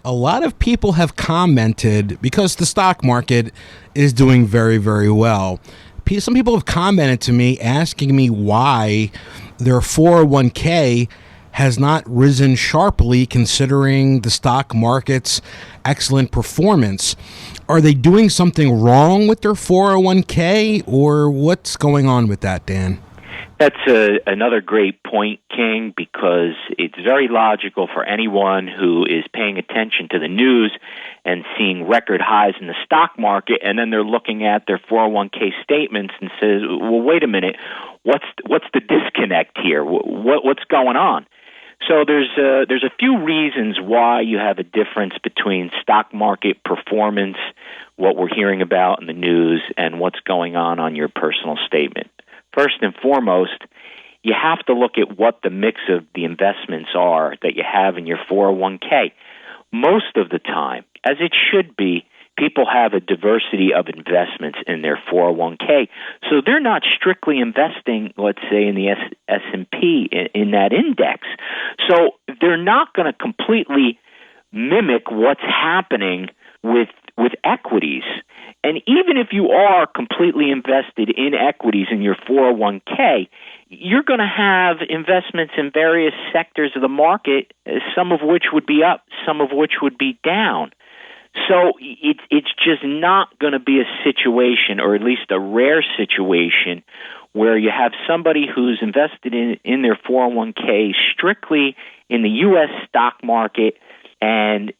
A lot of people have commented because the stock market is doing very, very well. Some people have commented to me asking me why their 401k has not risen sharply considering the stock market's excellent performance. Are they doing something wrong with their 401k, or what's going on with that, Dan? That's another great point, King, because it's very logical for anyone who is paying attention to the news and seeing record highs in the stock market, and then they're looking at their 401k statements and says, well, wait a minute, what's the disconnect here? What's going on? So there's a few reasons why you have a difference between stock market performance, what we're hearing about in the news, and what's going on your personal statement. First and foremost, you have to look at what the mix of the investments are that you have in your 401k. Most of the time, as it should be, people have a diversity of investments in their 401k. So they're not strictly investing, let's say, in the S&P, in that index. So they're not going to completely mimic what's happening with equities. And even if you are completely invested in equities in your 401k, you're going to have investments in various sectors of the market, some of which would be up, some of which would be down. So it's just not going to be a situation, or at least a rare situation, where you have somebody who's invested in their 401k strictly in the U.S. stock market and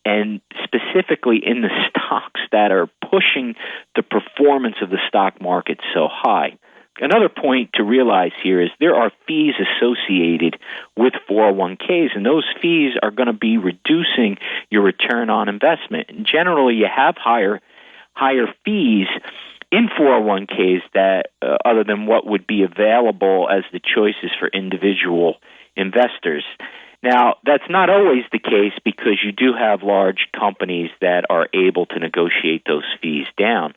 specifically in the stocks that are pushing the performance of the stock market so high. Another point to realize here is there are fees associated with 401ks, and those fees are going to be reducing your return on investment. And generally, you have higher fees in 401ks that other than what would be available as the choices for individual investors. Now, that's not always the case because you do have large companies that are able to negotiate those fees down.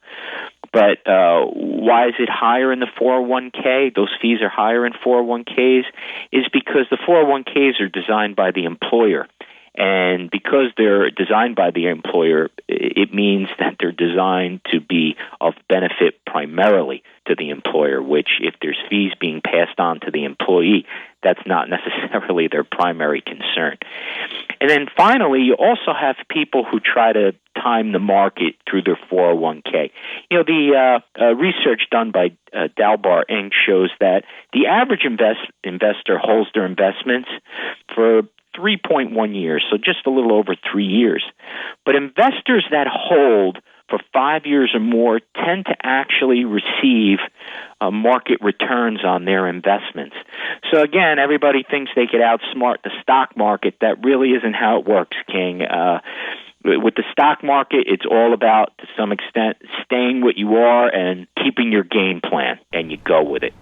But why is it higher in the 401k? Those fees are higher in 401ks is because the 401ks are designed by the employer. And because they're designed by the employer, it means that they're designed to be of benefit primarily to the employer, which if there's fees being passed on to the employee, that's not necessarily their primary concern. And then finally, you also have people who try to time the market through their 401k. You know, the research done by Dalbar Inc. shows that the average investor holds their investments for 3.1 years, so just a little over 3 years. But investors that hold for 5 years or more tend to actually receive market returns on their investments. So again, everybody thinks they could outsmart the stock market. That really isn't how it works, King. With the stock market, it's all about, to some extent, staying what you are and keeping your game plan, and you go with it.